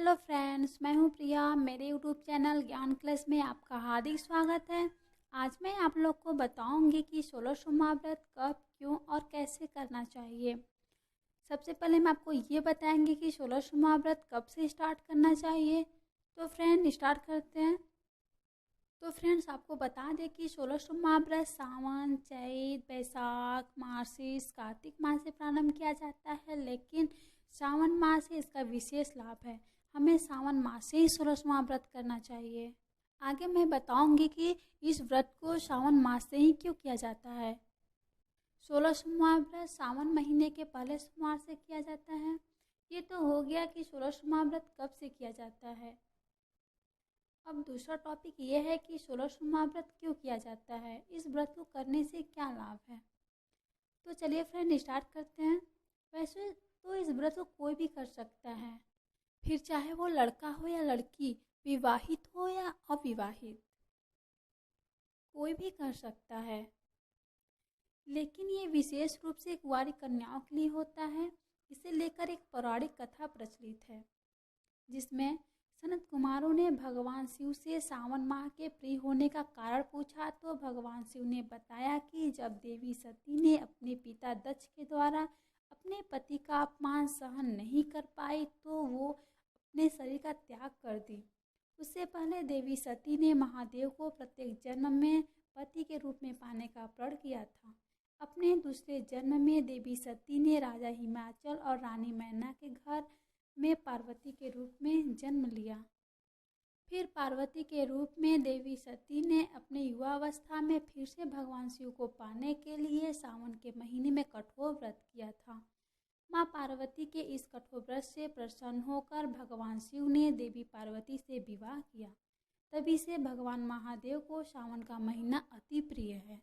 Hello friends, मैं हूं प्रिया। मेरे यूट्यूब चैनल ज्ञान क्लास में आपका हार्दिक स्वागत है। आज मैं आप लोग को बताऊंगी कि 16 सोमवार व्रत कब, क्यों और कैसे करना चाहिए। सबसे पहले मैं आपको ये बताएंगी कि 16 सोमवार व्रत कब से स्टार्ट करना चाहिए। तो फ्रेंड स्टार्ट करते हैं। तो फ्रेंड्स आपको बता दें कि 16 सोमवार व्रत सावन, चैत, बैसाख, मार्गशीर्ष, कार्तिक मास से प्रारंभ किया जाता है, लेकिन सावन मास से इसका विशेष लाभ है। हमें सावन मास से ही 16 सोमवार व्रत करना चाहिए। आगे मैं बताऊंगी कि इस व्रत को सावन मास से ही क्यों किया जाता है। 16 सोमवार व्रत सावन महीने के पहले सोमवार से किया जाता है। ये तो हो गया कि 16 सोमवार व्रत कब से किया जाता है। अब दूसरा टॉपिक ये है कि 16 सोमवार व्रत क्यों किया जाता है, इस व्रत को करने से क्या लाभ है। तो चलिए फ्रेंड स्टार्ट करते हैं। वैसे तो इस व्रत को कोई भी कर सकता है, फिर चाहे वो लड़का हो या लड़की, विवाहित हो या अविवाहित, कोई भी कर सकता है। लेकिन ये विशेष रूप से कुंवारी कन्याओं के लिए होता है। इसे लेकर एक पौराणिक कथा प्रचलित है, जिसमें सनत कुमारों ने भगवान शिव से सावन माह के प्रिय होने का कारण पूछा, तो भगवान शिव ने बताया कि जब देवी सती ने अपने पिता दक्ष के द्वारा अपने पति का अपमान सहन नहीं कर पाई, तो वो अपने शरीर का त्याग कर दी। उससे पहले देवी सती ने महादेव को प्रत्येक जन्म में पति के रूप में पाने का प्रण किया था। अपने दूसरे जन्म में देवी सती ने राजा हिमाचल और रानी मैना के घर में पार्वती के रूप में जन्म लिया। फिर पार्वती के रूप में देवी सती ने अपने युवावस्था में फिर से भगवान शिव को पाने के लिए सावन के महीने में कठोर व्रत किया था। माँ पार्वती के इस कठोर व्रत से प्रसन्न होकर भगवान शिव ने देवी पार्वती से विवाह किया। तभी से भगवान महादेव को सावन का महीना अति प्रिय है,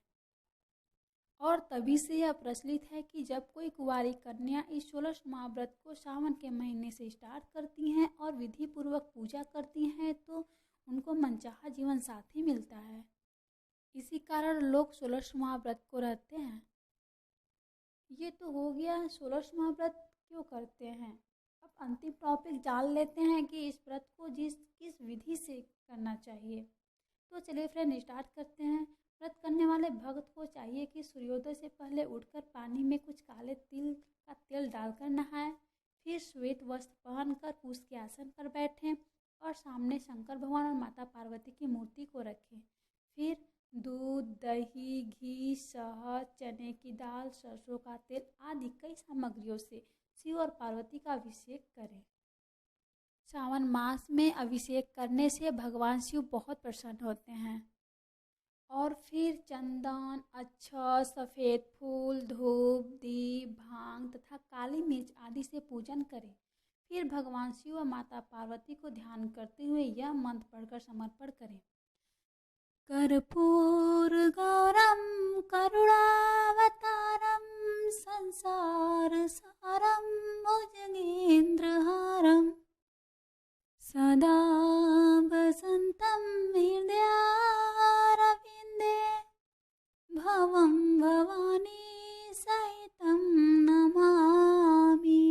और तभी से यह प्रचलित है कि जब कोई कुंवारी कन्या इस 16 सोमवार व्रत को सावन के महीने से स्टार्ट करती हैं और विधि पूर्वक पूजा करती हैं, तो उनको मनचाहा जीवन साथी मिलता है। इसी कारण लोग 16 सोमवार व्रत को रहते हैं। ये तो हो गया 16 सोमवार व्रत क्यों करते हैं। अब अंतिम टॉपिक जान लेते हैं कि इस व्रत को किस विधि से करना चाहिए। तो चलिए फ्रेंड स्टार्ट करते हैं। व्रत करने वाले भक्त को चाहिए कि सूर्योदय से पहले उठकर पानी में कुछ काले तिल का तेल डालकर नहाए, फिर श्वेत वस्त्र पहनकर कुश के आसन पर बैठें और सामने शंकर भगवान और माता पार्वती की मूर्ति को रखें। फिर दूध, दही, घी, शहद, चने की दाल, सरसों का तेल आदि कई सामग्रियों से शिव और पार्वती का अभिषेक करें। सावन मास में अभिषेक करने से भगवान शिव बहुत प्रसन्न होते हैं। और फिर चंदन, अक्षत, सफ़ेद फूल, धूप, दीप, भांग तथा काली मिर्च आदि से पूजन करें। फिर भगवान शिव और माता पार्वती को ध्यान करते हुए यह मंत्र पढ़कर समर्पण करें। कर्पूर गौरम करुणावतारम संसार सारम भुजगेंद्रहारम सदा वसंतम हृदयारविंदे भवं भवानी सहितं नमामि।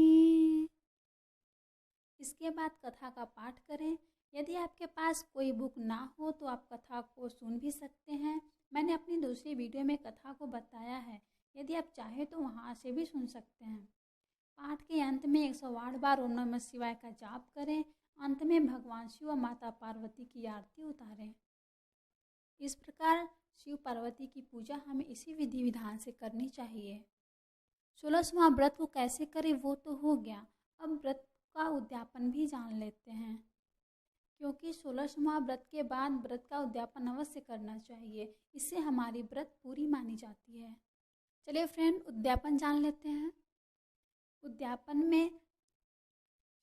इसके बाद कथा का पाठ करें। यदि आपके पास कोई बुक ना हो तो आप कथा को सुन भी सकते हैं। मैंने अपनी दूसरी वीडियो में कथा को बताया है, यदि आप चाहें तो वहाँ से भी सुन सकते हैं। पाठ के अंत में 108 बार ओम नमः शिवाय का जाप करें। अंत में भगवान शिव और माता पार्वती की आरती उतारें। इस प्रकार शिव पार्वती की पूजा हमें इसी विधि विधान से करनी चाहिए। 16 सोमवार व्रत को कैसे करें वो तो हो गया। अब व्रत का उद्यापन भी जान लेते हैं, क्योंकि 16 सोमवार व्रत के बाद व्रत का उद्यापन अवश्य करना चाहिए। इससे हमारी व्रत पूरी मानी जाती है। चलिए फ्रेंड उद्यापन जान लेते हैं। उद्यापन में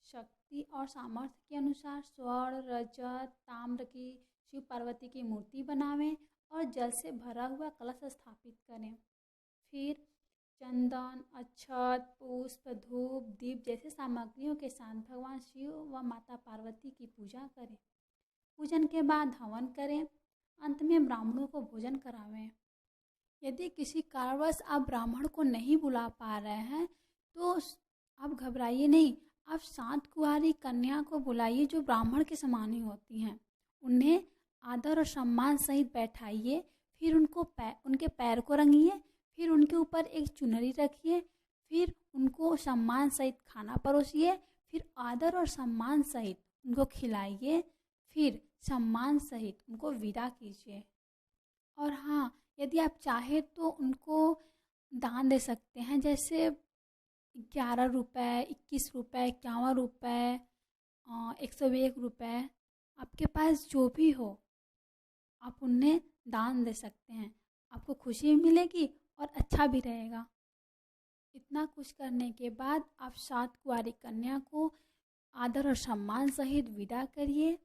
शक्ति और सामर्थ्य के अनुसार स्वर्ण, रजत, ताम्र की शिव पार्वती की मूर्ति बनावें और जल से भरा हुआ कलश स्थापित करें। फिर चंदन, अक्षत, पुष्प, धूप, दीप जैसे सामग्रियों के साथ भगवान शिव व माता पार्वती की पूजा करें। पूजन के बाद हवन करें। अंत में ब्राह्मणों को भोजन करावें। यदि किसी कारणवश आप ब्राह्मण को नहीं बुला पा रहे हैं तो आप घबराइए नहीं, आप 7 कुंवारी कन्या को बुलाइए जो ब्राह्मण के समान ही होती हैं। उन्हें आदर और सम्मान सहित बैठाइए। फिर उनके पैर को रंगिए। फिर उनके ऊपर एक चुनरी रखिए। फिर उनको सम्मान सहित खाना परोसिए। फिर आदर और सम्मान सहित उनको खिलाइए। फिर सम्मान सहित उनको विदा कीजिए। और हाँ, यदि आप चाहें तो उनको दान दे सकते हैं, जैसे 11 रुपये, 21 रुपये, 51 रुपये, 101 रुपये, आपके पास जो भी हो आप उन्हें दान दे सकते हैं। आपको खुशी भी मिलेगी और अच्छा भी रहेगा। इतना कुछ करने के बाद आप 7 कुंवारी कन्या को आदर और सम्मान सहित विदा करिए।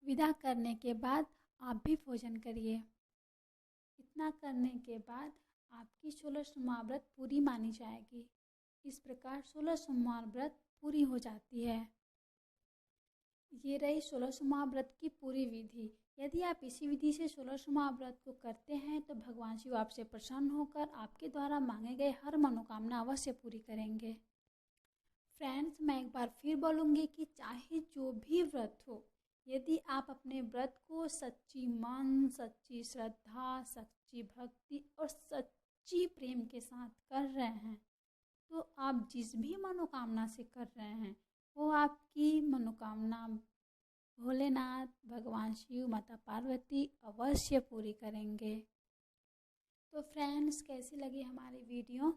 विदा करने के बाद आप भी भोजन करिए। इतना करने के बाद आपकी 16 सोमवार व्रत पूरी मानी जाएगी। इस प्रकार 16 सोमवार व्रत पूरी हो जाती है। ये रही 16 सोमवार व्रत की पूरी विधि। यदि आप इसी विधि से 16 सोमवार व्रत को करते हैं तो भगवान शिव आपसे प्रसन्न होकर आपके द्वारा मांगे गए हर मनोकामना अवश्य पूरी करेंगे। फ्रेंड्स, मैं एक बार फिर बोलूँगी कि चाहे जो भी व्रत हो, यदि आप अपने व्रत को सच्ची मन, सच्ची श्रद्धा, सच्ची भक्ति और सच्ची प्रेम के साथ कर रहे हैं तो आप जिस भी मनोकामना से कर रहे हैं वो आपकी मनोकामना भोलेनाथ, भगवान शिव, माता पार्वती अवश्य पूरी करेंगे। तो फ्रेंड्स, कैसी लगी हमारी वीडियो?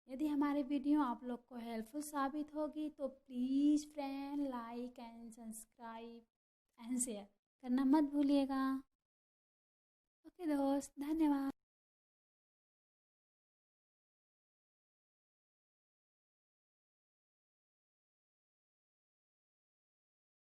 यदि हमारी वीडियो आप लोग को हेल्पफुल साबित होगी तो please friend like and subscribe and share करना मत भूलिएगा। ओके दोस्त, धन्यवाद।